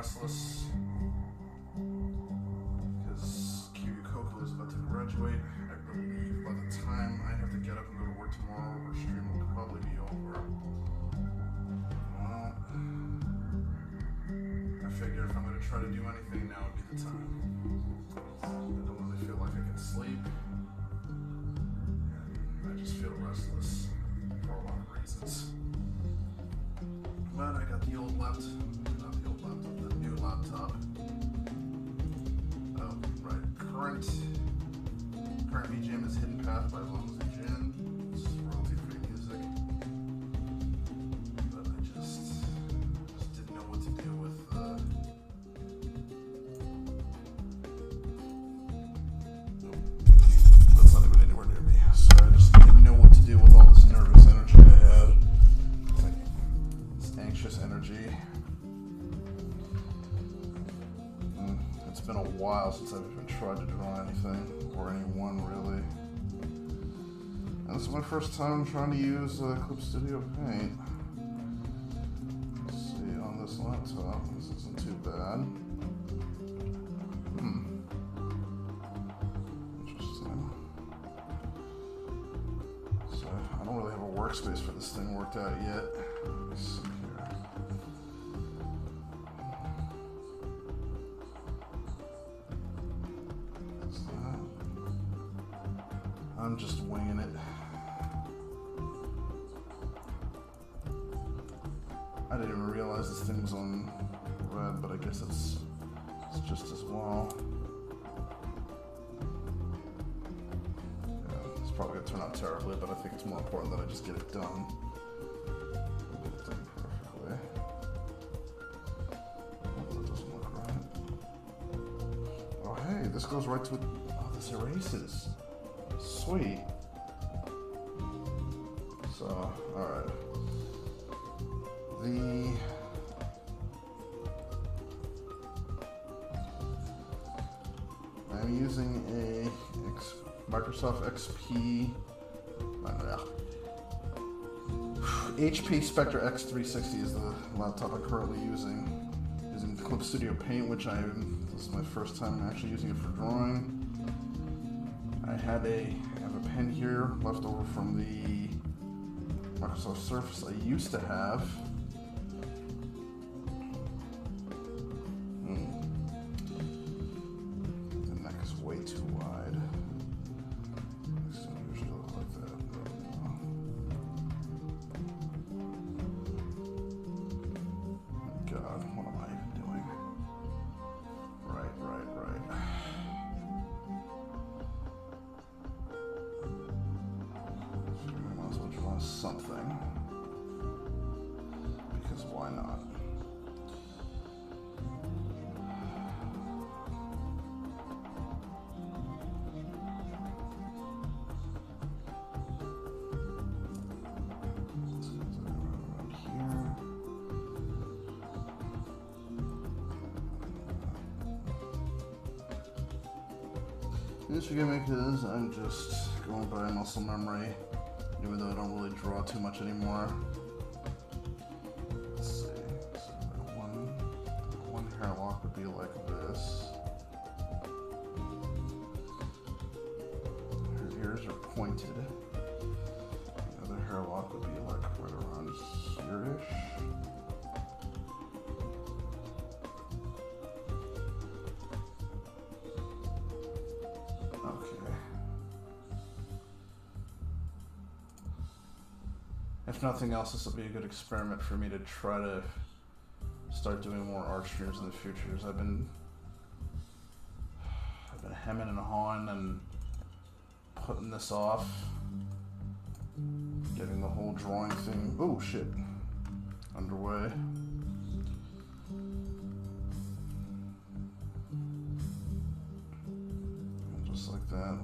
restless because Kiryu Coco is about to graduate. I believe by the time I have to get up and go to work tomorrow, Artstream will probably be over. Well, I figure if I'm going to try to do anything, now would be the time. I don't really feel like I can sleep. And I just feel restless for a lot of reasons. But I got the old laptop, not the old laptop, the new laptop. Oh, right. Current BGM is Hidden Path by Lungs and Jin. It's royalty-free music. But I just didn't know what to do with that's not even anywhere near me. So I just didn't know what to do with all this nervous energy I had. Anxious energy. It's been a while since I've even tried to draw anything, or anyone really. And this is my first time trying to use Clip Studio Paint. Let's see, on this laptop, this isn't too bad. Interesting. So, I don't really have a workspace for this thing worked out yet. Let's see here. I'm just winging it. I didn't even realize this thing was on red, but I guess it's just as well. Yeah, it's probably gonna turn out terribly, but I think it's more important that I just get it done. Get it done perfectly. Oh, that doesn't look right. Oh, hey, this goes right to it. Oh, this erases. Sweet. So, alright. I'm using a Microsoft XP HP Spectre X360 is the laptop I'm currently using Clip Studio Paint, which this is my first time actually using it for drawing. I have a pen here left over from the Microsoft Surface I used to have. The neck is way too wide. It doesn't usually look like that. God, what am I even doing? Right. Something, because why not? Let's get that around here. This forgive me because I'm just going by muscle memory. Even though I don't really draw too much anymore. Let's see. So one hairlock would be like this. Her ears are pointed. The other hairlock would be like right around here-ish. If nothing else, this will be a good experiment for me to try to start doing more art streams in the future. I've been hemming and hawing and putting this off, getting the whole drawing thing, oh shit, underway. And just like that,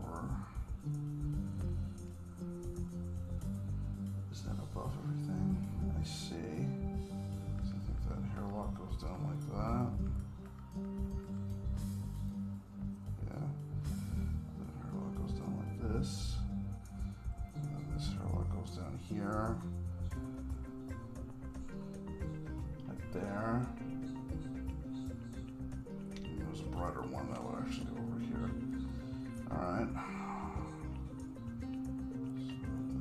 above everything. I see. So I think that hairlock goes down like that. Yeah. That hairlock goes down like this. And then this hairlock goes down here. Like there. brighter one that would actually go over here. Alright.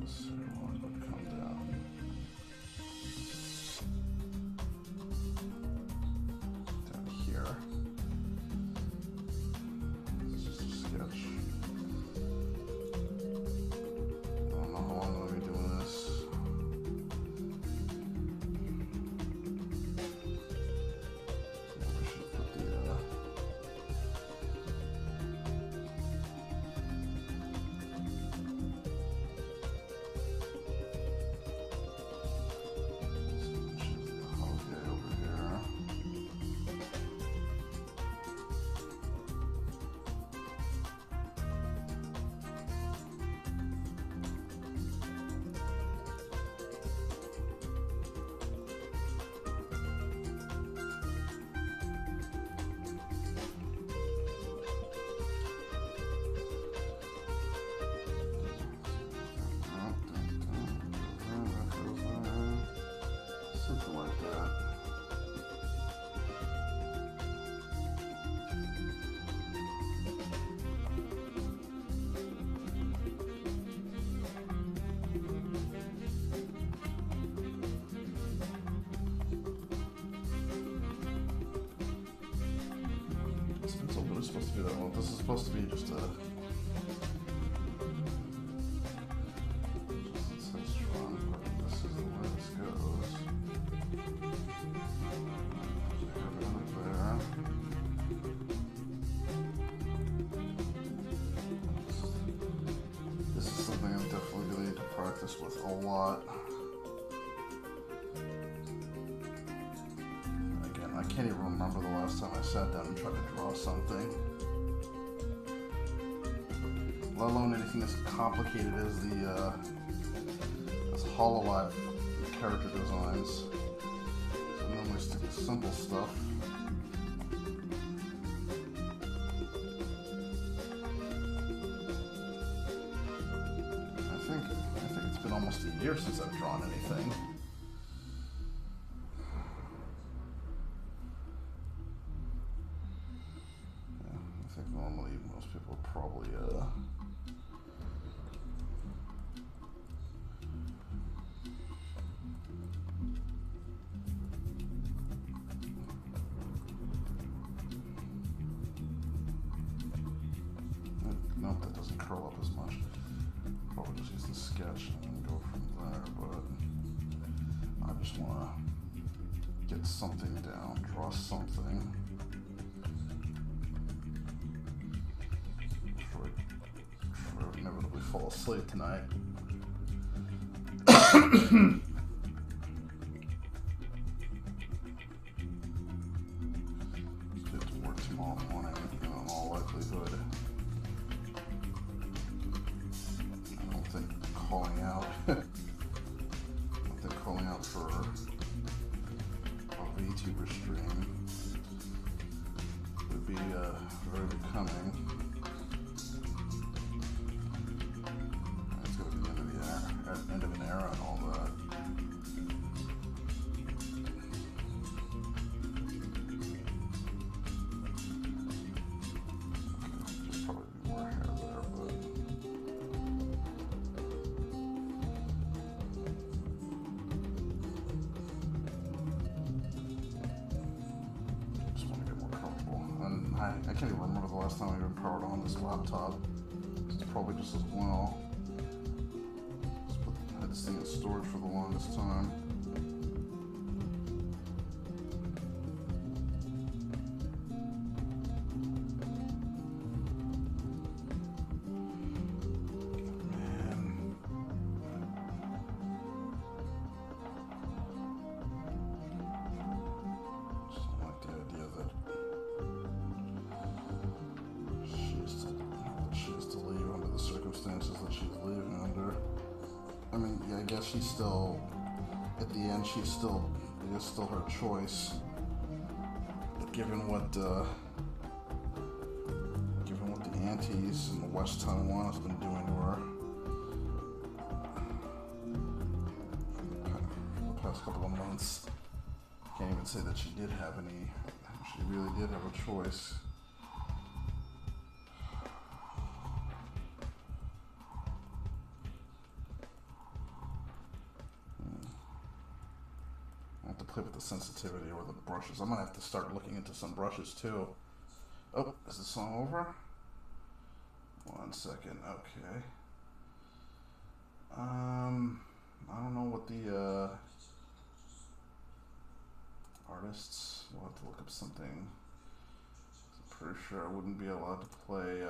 So this one would come down. Down here. This is just a sketch. I don't know how long I'm going to be doing this. Something like that. This pencil was supposed to be that one. This is supposed to be just a with a lot. Again, I can't even remember the last time I sat down and tried to draw something. Let alone anything as complicated as the as HoloLive character designs. So I normally stick with simple stuff. Almost a year since I've drawn anything. Yeah, I think normally most people probably nope, that doesn't curl up as much. Probably just use the sketch and go from there, but I just want to get something down, draw something before I inevitably fall asleep tonight. Get to work tomorrow morning in all likelihood. Calling out. I think calling out for a VTuber stream would be very becoming. It's going to be the end of an era and all that. Just probably more hair there, but. I can't even remember the last time I even powered on this laptop. It's probably just as well. I had this thing in storage for the longest time. Circumstances that she's leaving under. I mean, yeah, I guess she's still, at the end, it is still her choice. Given what the aunties in the West Taiwan has been doing to her for the past couple of months, I can't even say that she really did have a choice. play with the sensitivity or the brushes. I'm gonna have to start looking into some brushes too. Oh, is the song over? 1 second. Okay. I don't know what the artists. We'll have to look up something. I'm pretty sure I wouldn't be allowed to play.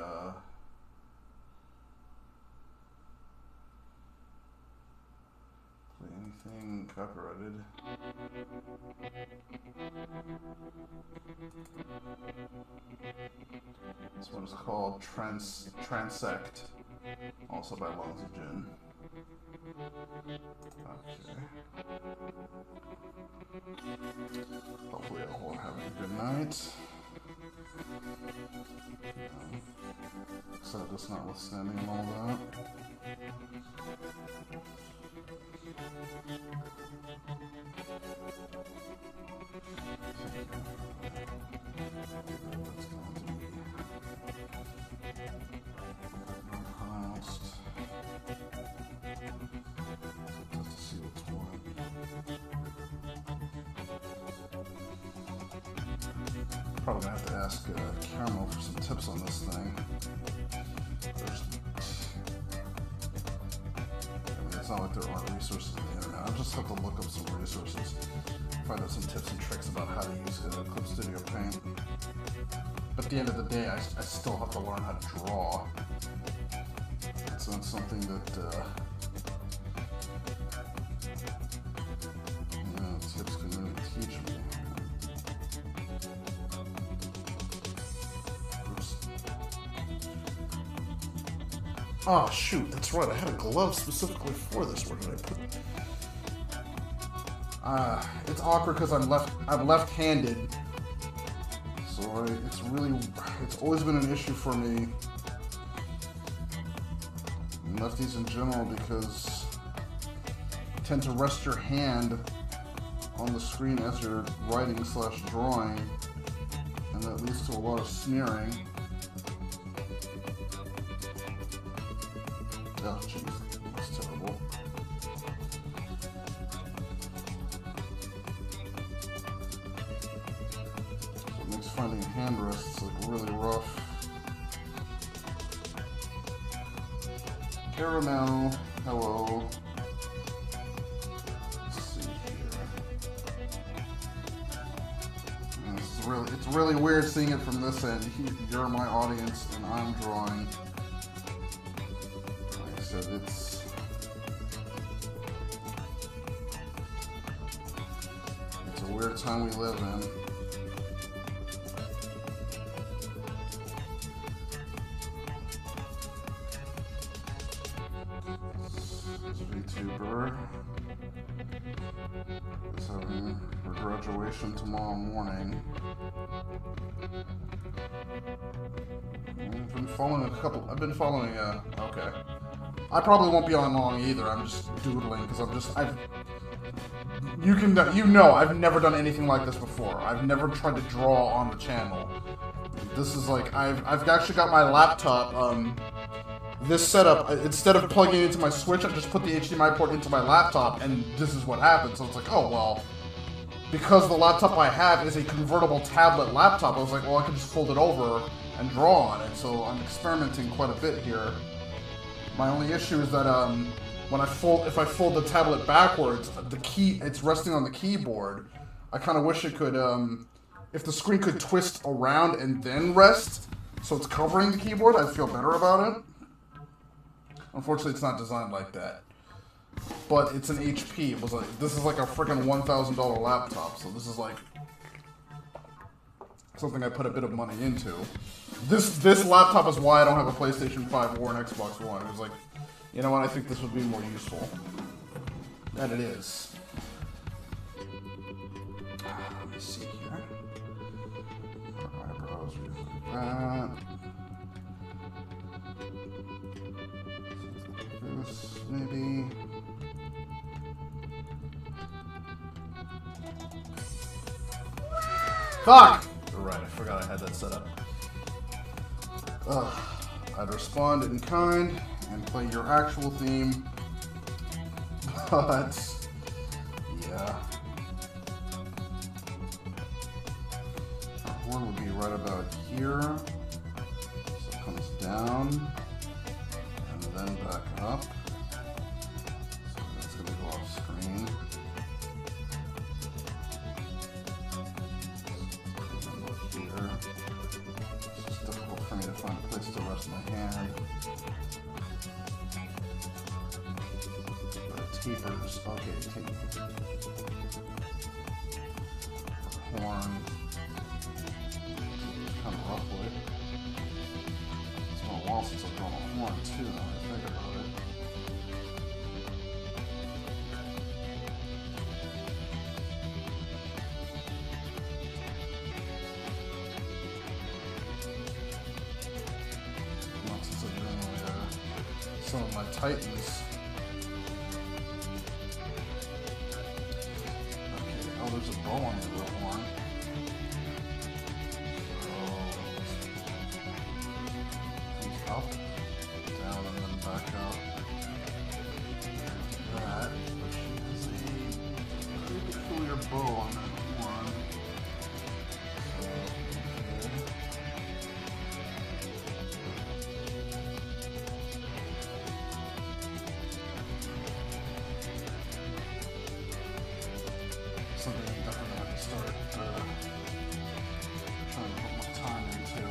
Anything copyrighted. This one is called Transect, also by Longs of Jin. Okay. Hopefully everyone having a good night. So just notwithstanding and all that. Probably gonna have to ask Caramel for some tips on this thing. It's not like there aren't resources on the internet. I'll just have to look up some resources, find out some tips and tricks about how to use Clip Studio Paint. But at the end of the day, I still have to learn how to draw. It's not something that tips can really teach me. Oh shoot, that's right, I had a glove specifically for this. Where did I put it? It's awkward because I'm left-handed. So it's always been an issue for me. And lefties in general, because you tend to rest your hand on the screen as you're writing/drawing, and that leads to a lot of smearing. Oh, jeez, that's terrible. So it makes finding hand rests like really rough. Caramel, hello. Let's see here. And it's really weird seeing it from this end. You're my audience, and I'm drawing. It's a weird time we live in. This VTuber is having her graduation tomorrow morning. I've been following okay. I probably won't be on long either. I'm just doodling because I've never done anything like this before. I've never tried to draw on the channel. This is like, I've actually got my laptop, this setup, instead of plugging it into my Switch, I just put the HDMI port into my laptop, and this is what happens. So it's like, oh, well, because the laptop I have is a convertible tablet laptop, I was like, well, I can just fold it over and draw on it. So I'm experimenting quite a bit here. My only issue is that if I fold the tablet backwards, it's resting on the keyboard. I kind of wish it could, if the screen could twist around and then rest, so it's covering the keyboard, I'd feel better about it. Unfortunately, it's not designed like that. But it's an HP. This is like a freaking $1,000 laptop, so this is like something I put a bit of money into. This laptop is why I don't have a PlayStation 5 or an Xbox One. It was like, you know what, I think this would be more useful. And it is. Let me see here. Eyebrows, like that. This, maybe. Fuck! Right, I forgot I had that set up. I'd respond in kind and play your actual theme, but yeah. right about here. So it comes down and then back up. So that's going to go off screen. Here. It's just difficult for me to find a place to rest my hand. But it tapers. Okay, it tapers. Horn. Kind of roughly. It's been a while since I've drawn a horn too, now that I think about it. Not since I've been some of my Titans. Okay, oh, there's a bow on the other horn. Up, down, and then back up. That, which is a pretty peculiar bow on that one. Something I'm definitely going to start trying to put more time into.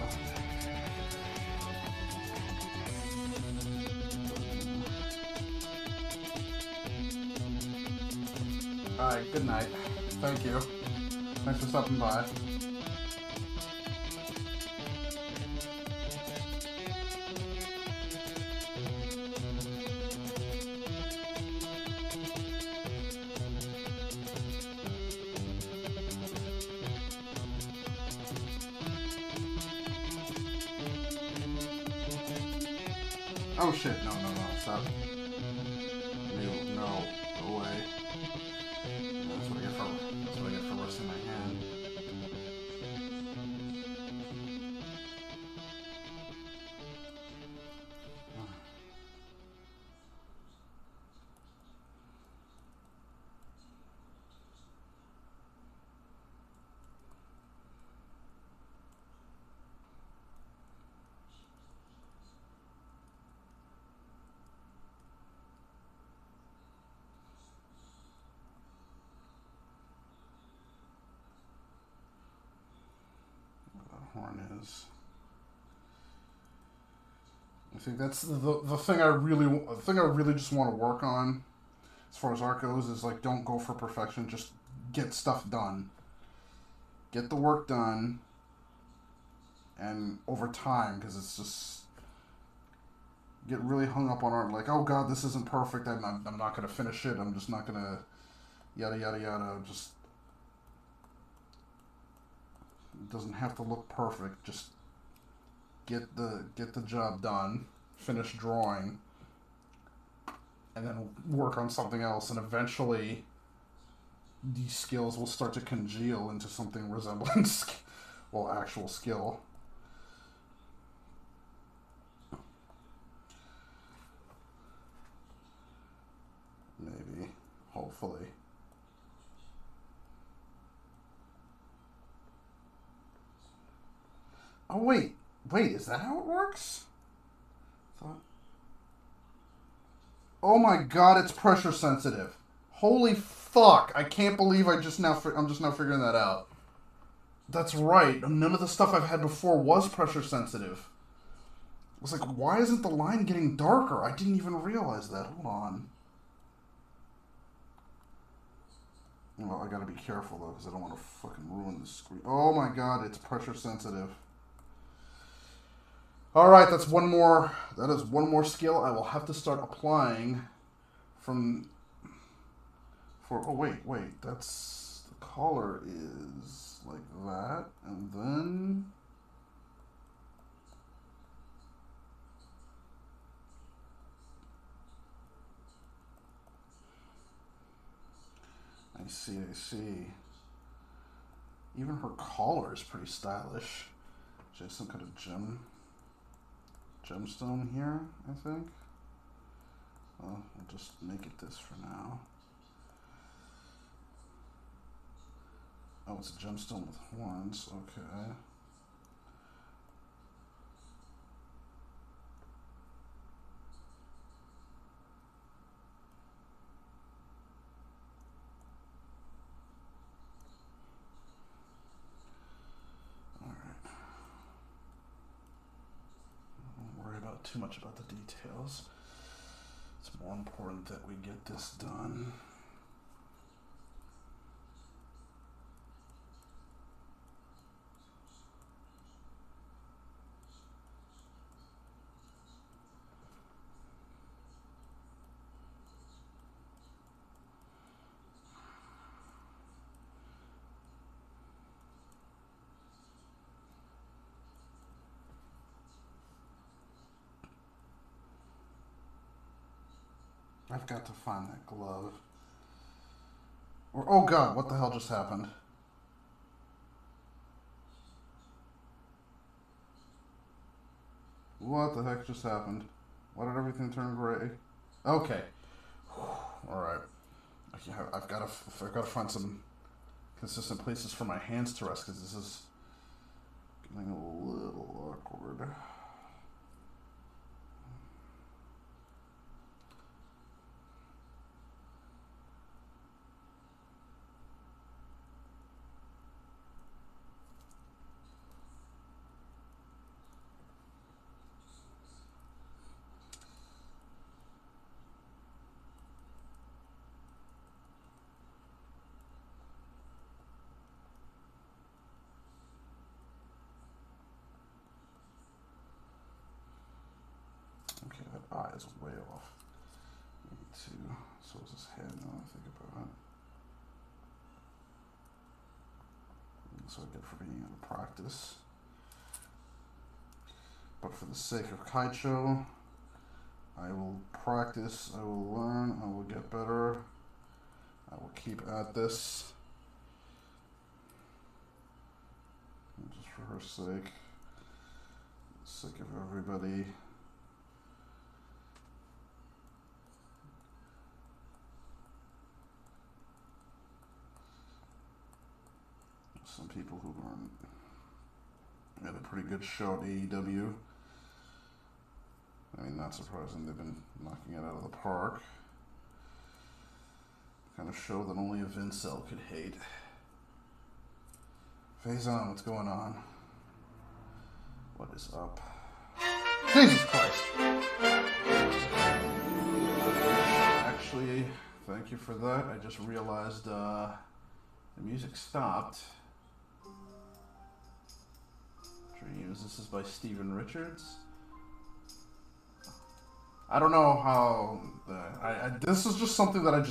Alright, good night. Thank you. Thanks for stopping by. Oh shit, no, stop. No, go away. That's what I get for resting my hand. Horn is. I think that's the thing I really just want to work on as far as art goes is like don't go for perfection, just get stuff done. Get the work done and over time, because it's just get really hung up on art like, oh god, this isn't perfect, I'm not gonna finish it, I'm just not gonna yada yada yada, just it doesn't have to look perfect. Just get the job done, finish drawing, and then work on something else. And eventually, these skills will start to congeal into something resembling, well, actual skill. Maybe, hopefully. Oh, wait, is that how it works? Oh my god, it's pressure sensitive. Holy fuck, I can't believe I'm just now figuring that out. That's right, none of the stuff I've had before was pressure sensitive. I was like, why isn't the line getting darker? I didn't even realize that. Hold on. Well, I gotta be careful though, because I don't want to fucking ruin the screen. Oh my god, it's pressure sensitive. Alright, that is one more skill I will have to start applying oh wait, that's, the collar is like that, and then, I see. Even her collar is pretty stylish. She has some kind of gemstone here, I think. Well, I'll just make it this for now. Oh, it's a gemstone with horns, okay. about too much about the details. It's more important that we get this done. I've got to find that glove. Or, oh god, what the hell just happened? What the heck just happened? Why did everything turn gray? Okay. Alright. I've got to find some consistent places for my hands to rest, because this is getting a little awkward. Okay, that eye is way off. Need to, so is his head now I think about it. That's what I get for being out of practice. But for the sake of Kaichou, I will practice, I will learn, I will get better, I will keep at this. Just for her sake, the sake of everybody. Some people who had a pretty good show at AEW. I mean, not surprising, they've been knocking it out of the park. Kind of show that only a Vincel could hate. Phase on, what's going on? What is up? Jesus Christ! Actually, thank you for that. I just realized the music stopped. Dreams. This is by Steven Richards. I don't know how. This is just something that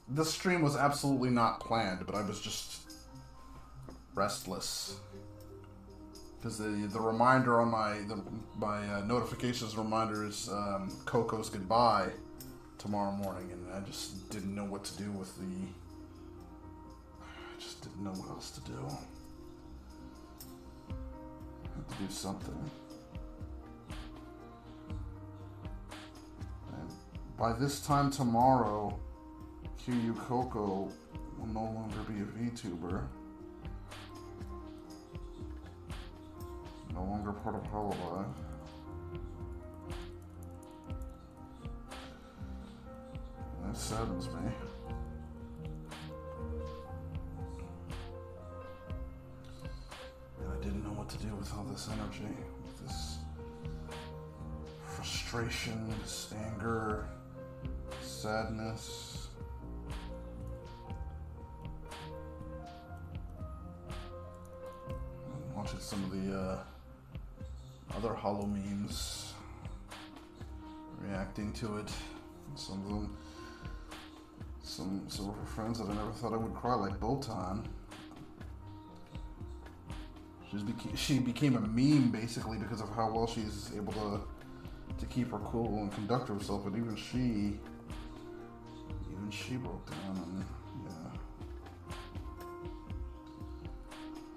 this stream was absolutely not planned, but I was just restless because the reminder on my notifications reminder is Coco's goodbye tomorrow morning, and I just didn't know what to do with I just didn't know what else to do. To do something. And by this time tomorrow, Kiryu Coco will no longer be a VTuber. No longer part of Hololive. And that saddens me. I didn't know what to do with all this energy, with this frustration, this anger, sadness. I'm watching some of the other Hollow memes, reacting to it. Some of them, some of her friends that I never thought I would cry, like Botan. She became a meme basically because of how well she's able to keep her cool and conduct herself, but even she broke down, and yeah,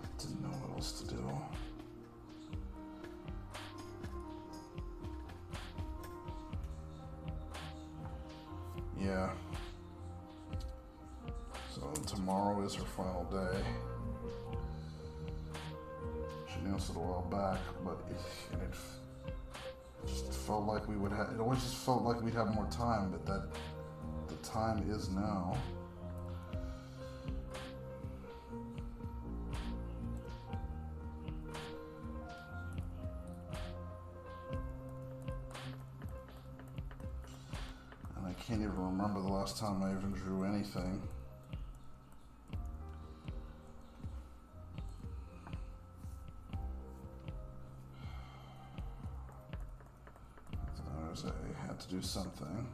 I didn't know what else to do. Yeah. So tomorrow is her final day. She announced it a while back, but it just felt like we would have. It always just felt like we'd have more time, but the time is now. can't even remember the last time I even drew anything. I had to do something.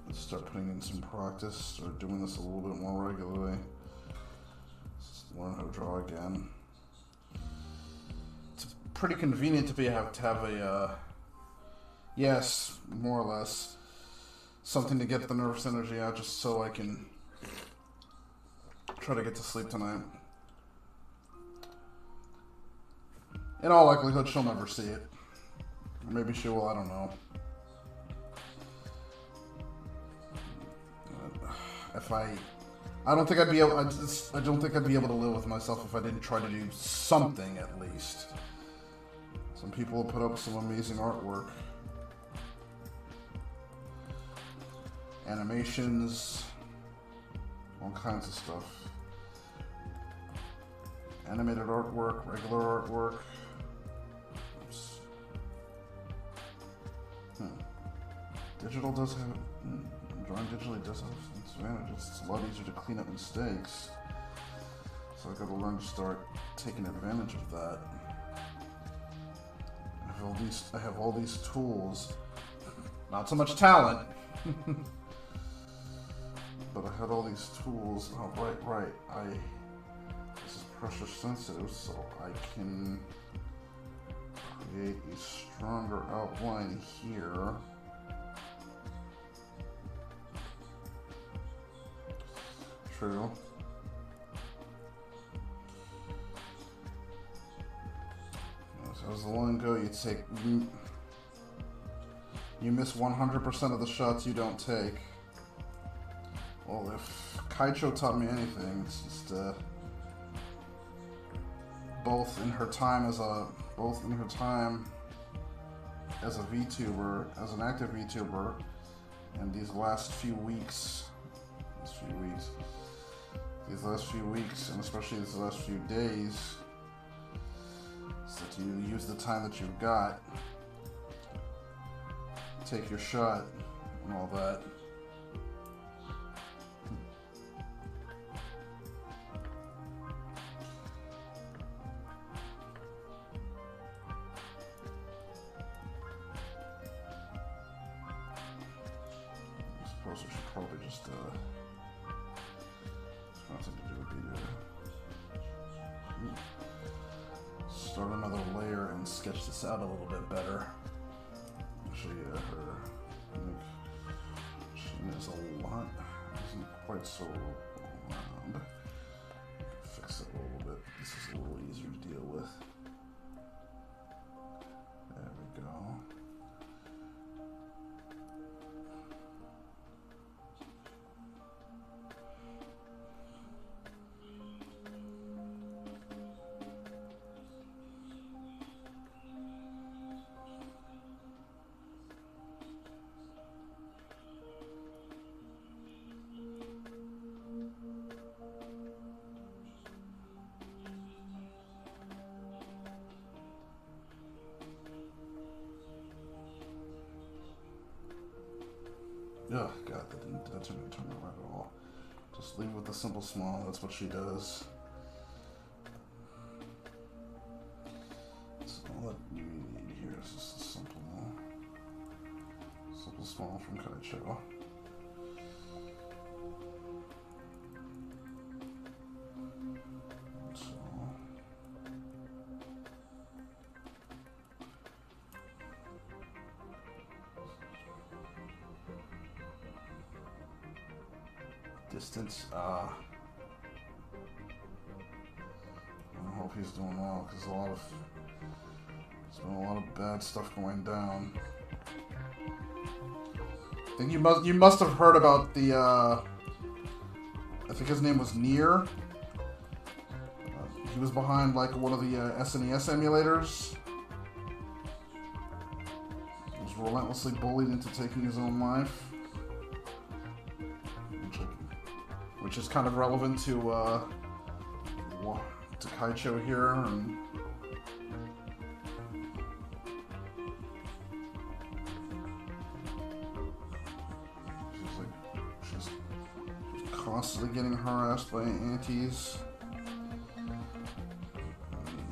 Let's start putting in some practice, start doing this a little bit more regularly. Just learn how to draw again. It's pretty convenient to have a, yes, more or less, something to get the nervous energy out just so I can try to get to sleep tonight. In all likelihood, she'll never see it. Maybe she will, I don't know. I don't think I'd be able. I don't think I'd be able to live with myself if I didn't try to do something at least. Some people will put up some amazing artwork, animations, all kinds of stuff. Animated artwork, regular artwork. Oops. Digital does have. Drawing digitally does have its advantages. It's a lot easier to clean up mistakes. So I gotta learn to start taking advantage of that. I have all these tools. Not so much talent. But I had all these tools. Oh, right. This is pressure sensitive, so I can create a stronger outline here. True. So as the line go, you miss 100% of the shots you don't take. Well, if Kaichou taught me anything, it's just both in her time as a VTuber, as an active VTuber, and these last few weeks, and especially these last few days, is that you use the time that you've got, take your shot, and all that. I suppose I should probably just nothing to do would be to start another layer and sketch this out a little bit better. Actually, her chin is a lot, isn't quite so round. Fix it a little bit. This is a little easier to deal with. There we go. Oh god, that didn't turn out right at all. Just leave it with the simple small, that's what she does. So all that you need here is just a simple small from Kaichou. Distance, I hope he's doing well, because there's been a lot of bad stuff going down. I think you must have heard about the, I think his name was Nier. He was behind, like, one of the SNES emulators. He was relentlessly bullied into taking his own life. Which is kind of relevant to Kaichou here, and constantly getting harassed by aunties.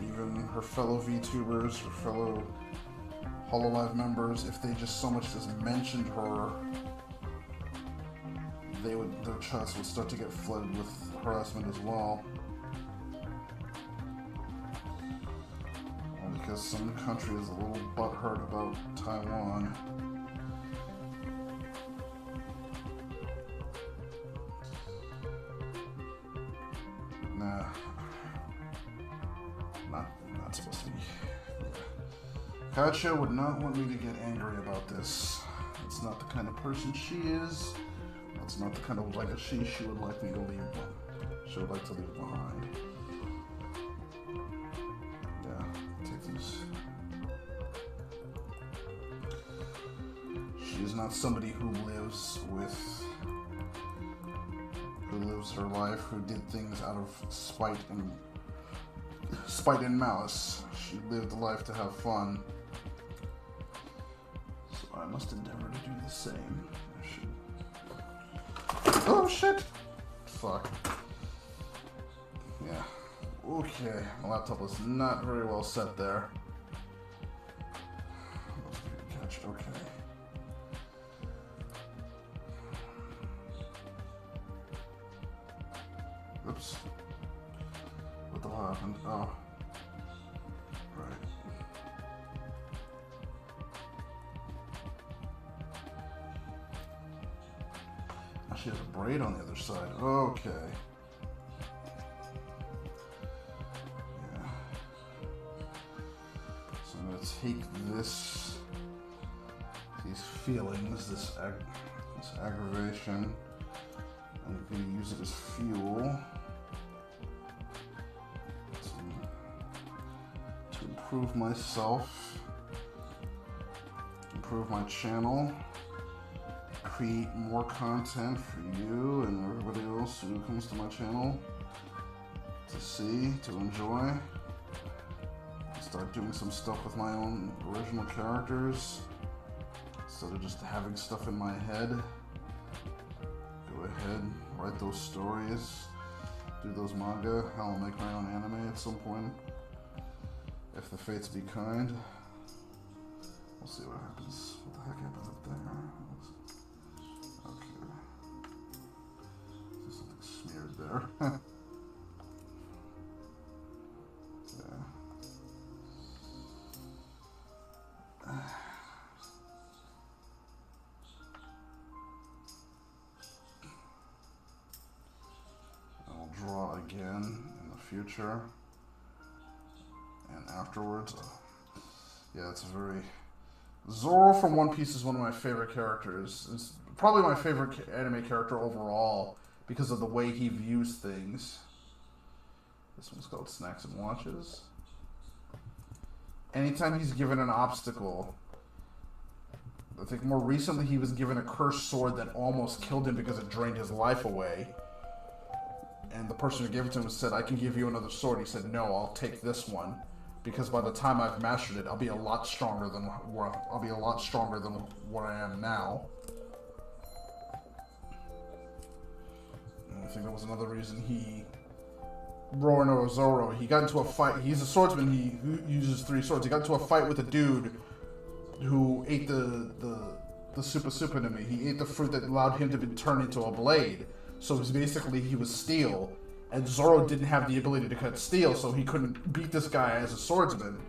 Even her fellow VTubers, her fellow HoloLive members, if they just so much as mentioned her, their chats would start to get flooded with harassment as well. Well, because some country is a little butthurt about Taiwan. Nah. Not supposed to be. Kaichou would not want me to get angry about this. It's not the kind of person she is. It's not the kind of legacy she would like me to leave. She would like to leave behind. Yeah, take these. She is not somebody who lives her life, who did things out of spite and malice. She lived a life to have fun. So I must endeavor to do the same. Oh shit! Fuck. Yeah. Okay. My laptop was not very well set there. Catch. Okay. Oops. What the hell happened? Oh. Right. Now she has a braid on the other side. Okay. Yeah. So I'm gonna take these feelings, this aggravation, and I'm gonna use it as fuel to improve myself, improve my channel, create more content for you and everybody else who comes to my channel to see, to enjoy. Start doing some stuff with my own original characters instead of just having stuff in my head. Go ahead, write those stories, do those manga. Hell, I'll make my own anime at some point if the fates be kind. We'll see what happens. What the heck happens up there? Okay. There's something smeared there. Yeah. I'll draw again in the future. And afterwards, yeah, it's a very... Zoro from One Piece is one of my favorite characters. It's probably my favorite anime character overall because of the way he views things. This one's called Snacks and Watches. Anytime he's given an obstacle, I think more recently he was given a cursed sword that almost killed him because it drained his life away. And the person who gave it to him said, "I can give you another sword." He said, "No, I'll take this one, because by the time I've mastered it, I'll be a lot stronger than what I am now." And I think that was another reason Zoro, he got into a fight. He's a swordsman. He uses 3 swords. He got into a fight with a dude who ate the super to me. He ate the fruit that allowed him to be turned into a blade. So it was basically he was steel, and Zoro didn't have the ability to cut steel, so he couldn't beat this guy as a swordsman.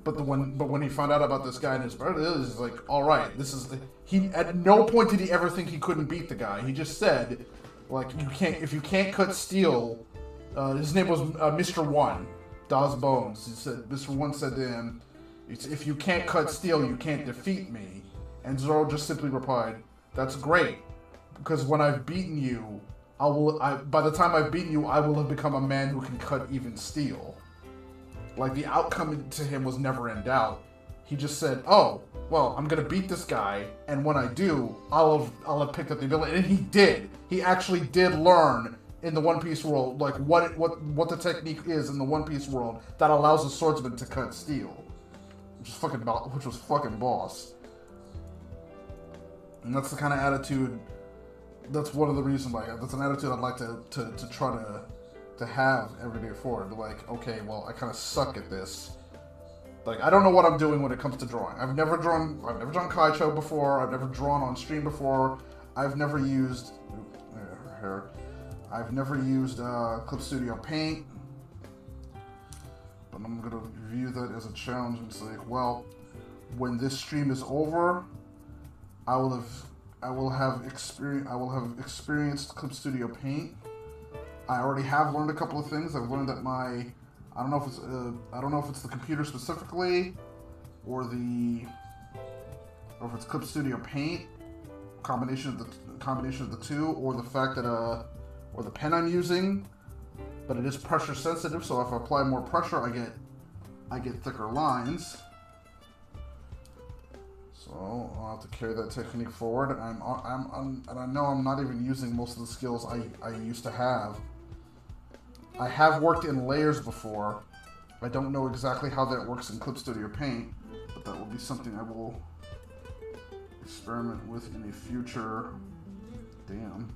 But when he found out about this guy and his brother, he's like, all right, this is he. At no point did he ever think he couldn't beat the guy. He just said, like, if you can't cut steel. His name was Mr. One, Das Bones. He said, Mr. One said to him, "If you can't cut steel, you can't defeat me." And Zoro just simply replied, "That's great, because when I've beaten you, by the time I've beaten you, I will have become a man who can cut even steel." Like, the outcome to him was never in doubt. He just said, "Oh, well, I'm gonna beat this guy, and when I do, I'll have picked up the ability." And he did. He actually did learn in the One Piece world, like what the technique is in the One Piece world that allows a swordsman to cut steel, which was fucking boss. And that's the kind of attitude that's one of the reasons why that's an attitude I'd like to try to have every day forward. Like, okay, well, I kind of suck at this. Like, I don't know what I'm doing when it comes to drawing. I've never drawn Kaichou before. I've never drawn on stream before. I've never used Clip Studio Paint. But I'm gonna view that as a challenge and say, well, when this stream is over, I will have experienced Clip Studio Paint. I already have learned a couple of things. I've learned that I don't know if it's the computer specifically, or if it's Clip Studio Paint, combination of the two, or the fact that or the pen I'm using, but it is pressure sensitive. So if I apply more pressure, I get thicker lines. So I'll have to carry that technique forward. And I know I'm not even using most of the skills I used to have. I have worked in layers before. I don't know exactly how that works in Clip Studio Paint, but that will be something I will experiment with in a future. In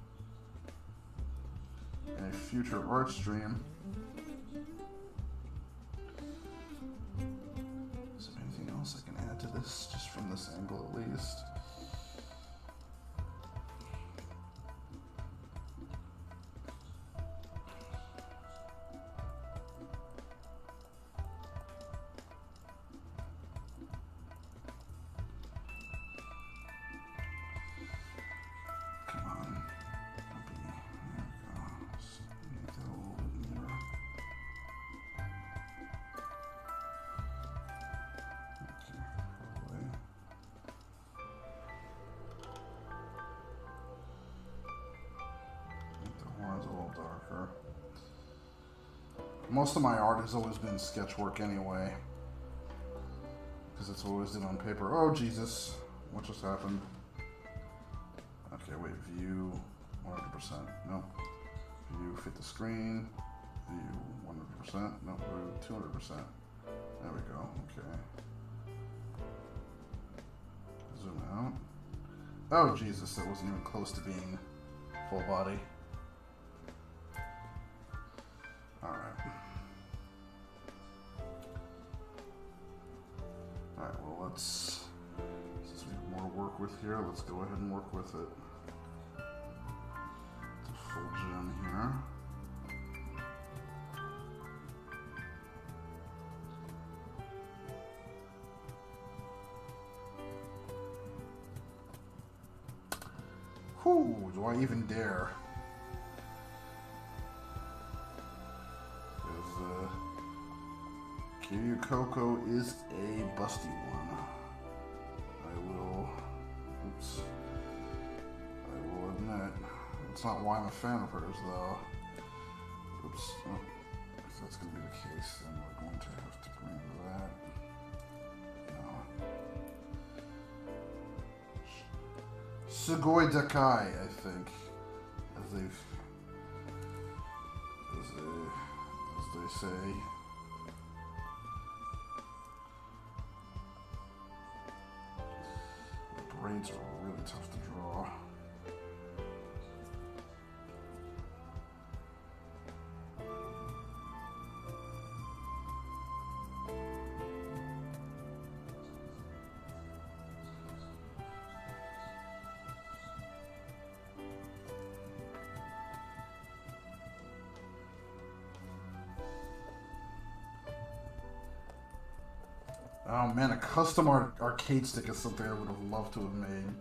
a future Artstream. Is there anything else I can add to this, just from this angle at least? Most of my art has always been sketch work anyway, because it's always done on paper. Oh Jesus, what just happened? Okay, wait, view 100%. No, view fit the screen. View 100%. No, 200%. There we go. Okay. Zoom out. Oh Jesus, that wasn't even close to being full body. Alright. Alright, well since we have more to work with here, let's go ahead and work with it. It's a full gem here. Whew, do I even dare? Kiryu Coco is a busty one. I will admit. It's not why I'm a fan of hers, though. Oops. Oh, if that's going to be the case, then we're going to have to bring that. No. Sugoi Dekai, I think, as they say. Braids are really tough to draw. Oh man, a custom arcade stick is something I would have loved to have made.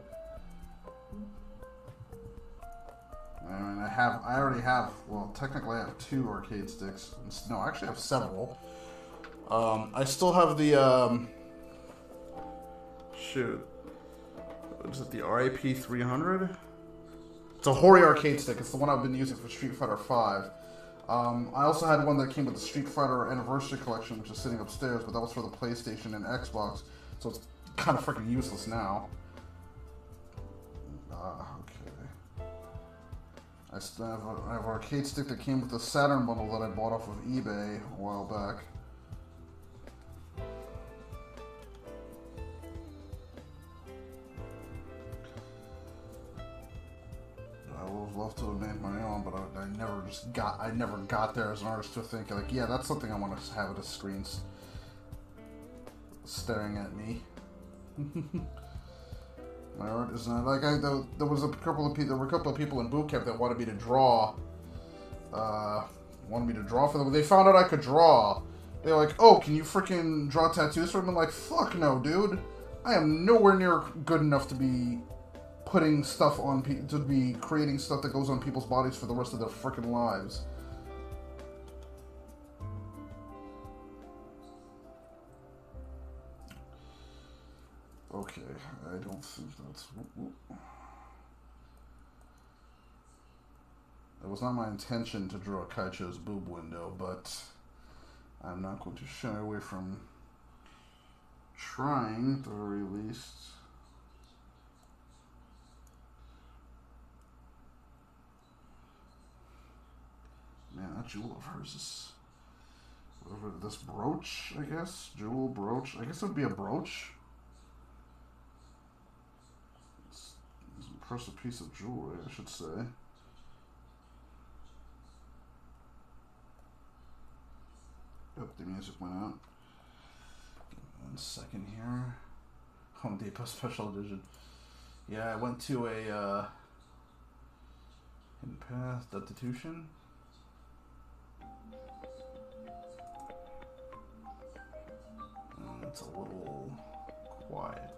I mean, I already have, well, technically I have 2 arcade sticks. No, I actually have several. I still have the, shoot. Is it the RAP 300? It's a Hori arcade stick. It's the one I've been using for Street Fighter V. I also had one that came with the Street Fighter Anniversary Collection, which is sitting upstairs, but that was for the PlayStation and Xbox, so it's kind of freaking useless now. Okay. I still have an arcade stick that came with the Saturn bundle that I bought off of eBay a while back. I would have loved to have made my own, but I never got there as an artist to think like, yeah, that's something I want to have at a screen staring at me. My art is not like there were a couple of people in boot camp that wanted me to draw. Wanted me to draw for them. They found out I could draw. They're like, "Oh, can you freaking draw tattoos for them?" I'm like, "Fuck no, dude. I am nowhere near good enough to be putting stuff on to be creating stuff that goes on people's bodies for the rest of their freaking lives." Okay, I don't think that's... It was not my intention to draw Kaichou's boob window, but I'm not going to shy away from trying, at the very least. Man, that jewel of hers is... whatever, this brooch, I guess? Jewel, brooch. I guess it would be a brooch. It's an impressive piece of jewelry, I should say. Yep, the music went out. 1 second here. Home Depot Special Edition. Yeah, I went to a Hidden Path Destitution. It's a little quiet.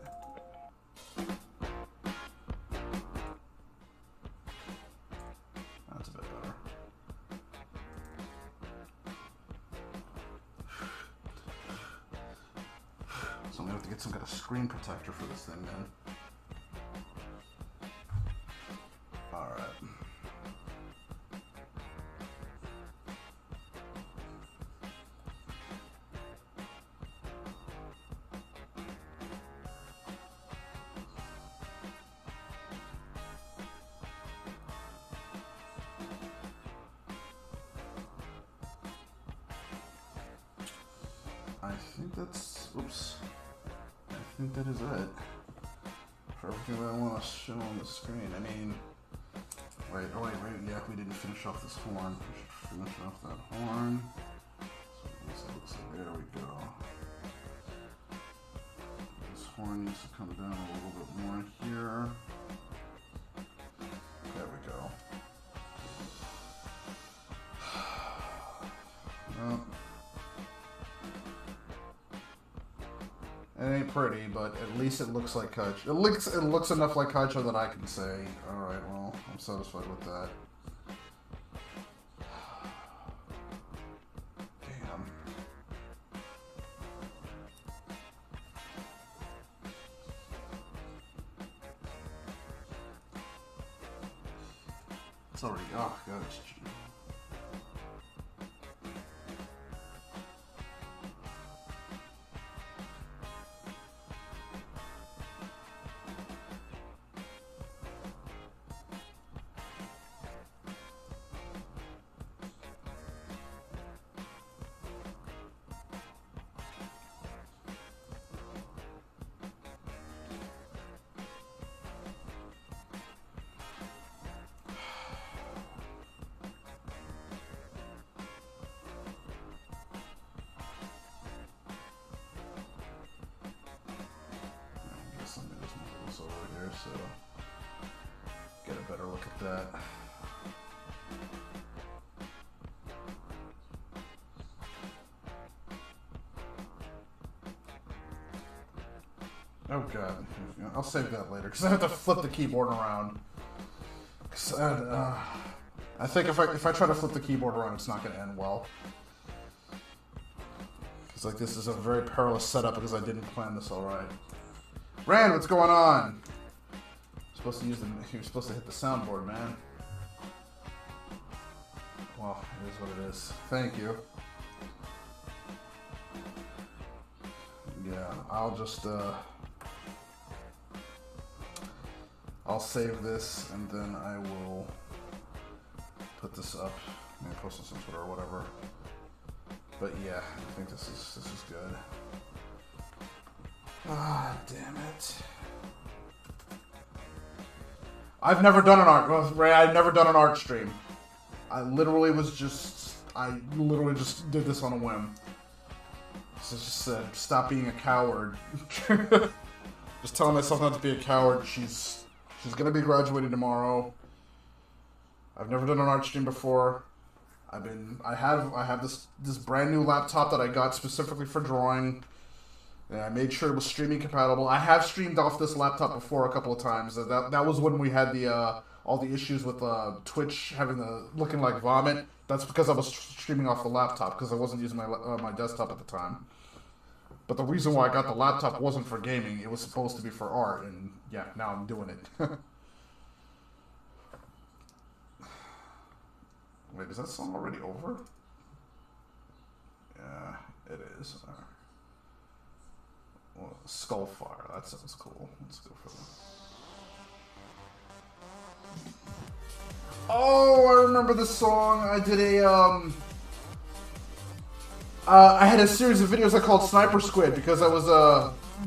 That's a bit better. So I'm gonna have to get some kind of screen protector for this thing, man. Alright. I think that's, oops, I think that is it for everything that I want to show on the screen. I mean, wait, yeah, we didn't finish off this horn. We should finish off that horn. So there we go. This horn needs to come down a little bit more here. There we go. Well, it ain't pretty, but at least it looks like Kaichou. It looks enough like Kaichou that I can say, alright, well, I'm satisfied with that. Damn. It's already, oh god, it's... over here, so get a better look at that. Oh god, I'll save that later because I have to flip the keyboard around. I think if I try to flip the keyboard around, it's not going to end well. It's like this is a very perilous setup because I didn't plan this all right. Rand, what's going on? You're supposed to hit the soundboard, man. Well, it is what it is. Thank you. Yeah, I'll just I'll save this and then I will put this up. Maybe post this on Twitter or whatever. But yeah, I think this is good. Ah, damn it. I've never done an I've never done an art stream. I literally just did this on a whim. So just said, stop being a coward. Just telling myself not to be a coward. She's gonna be graduating tomorrow. I've never done an art stream before. I have this brand new laptop that I got specifically for drawing. And I made sure it was streaming compatible. I have streamed off this laptop before a couple of times. That was when we had the all the issues with Twitch having looking like vomit. That's because I was streaming off the laptop because I wasn't using my desktop at the time. But the reason why I got the laptop wasn't for gaming. It was supposed to be for art, and yeah, now I'm doing it. Wait, is that song already over? Yeah, it is. Well, Skullfire, that sounds cool. Let's go for that. Oh, I remember this song. I did I had a series of videos I called Sniper Squid because I was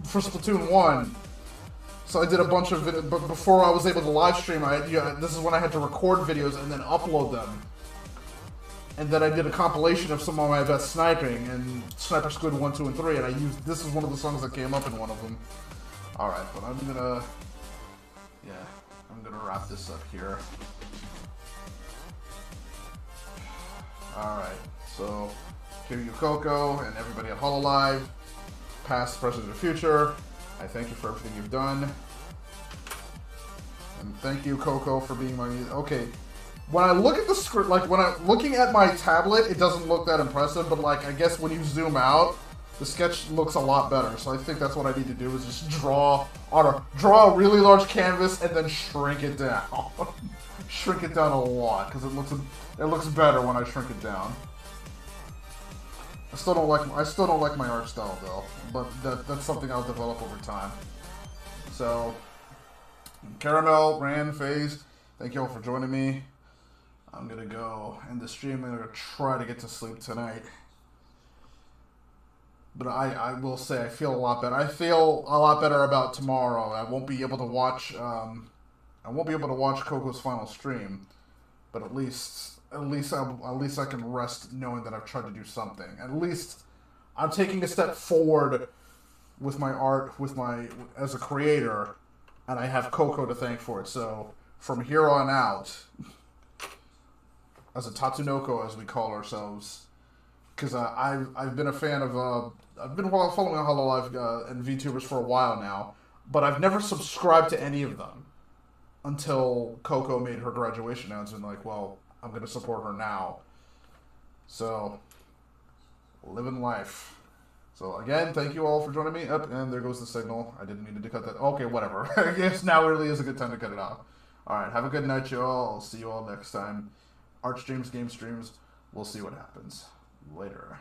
for Splatoon 1. So I did a bunch of videos, but before I was able to live stream, this is when I had to record videos and then upload them. And then I did a compilation of some of my best sniping, and Sniper Squid 1, 2, and 3, and this is one of the songs that came up in one of them. Alright, but I'm gonna wrap this up here. Alright, so Kiryu Coco and everybody at HoloLive, past, present, and future, I thank you for everything you've done. And thank you, Coco, for being my... Okay. When I look at the script, like, looking at my tablet, it doesn't look that impressive, but, like, I guess when you zoom out, the sketch looks a lot better. So I think that's what I need to do, is just draw a really large canvas and then shrink it down. Shrink it down a lot, because it looks better when I shrink it down. I still don't like my art style, though, but that's something I'll develop over time. So, Caramel, Ran, FaZe, thank you all for joining me. I'm gonna go end the stream. I'm gonna try to get to sleep tonight. But I will say I feel a lot better. I feel a lot better about tomorrow. I won't be able to watch Coco's final stream, but at least I can rest knowing that I've tried to do something. At least I'm taking a step forward with my art, as a creator, and I have Coco to thank for it. So from here on out, as a Tatsunoko, as we call ourselves, because I've been a fan of I've been following HoloLive and VTubers for a while now, but I've never subscribed to any of them until Coco made her graduation announcement. Like, well, I'm gonna support her now. So, living life. So again, thank you all for joining me. Up, and there goes the signal. I didn't mean to cut that. Okay, whatever. I guess now really is a good time to cut it off. Alright, have a good night, y'all. I'll see you all next time. Art streams, game streams. We'll see what happens. Later.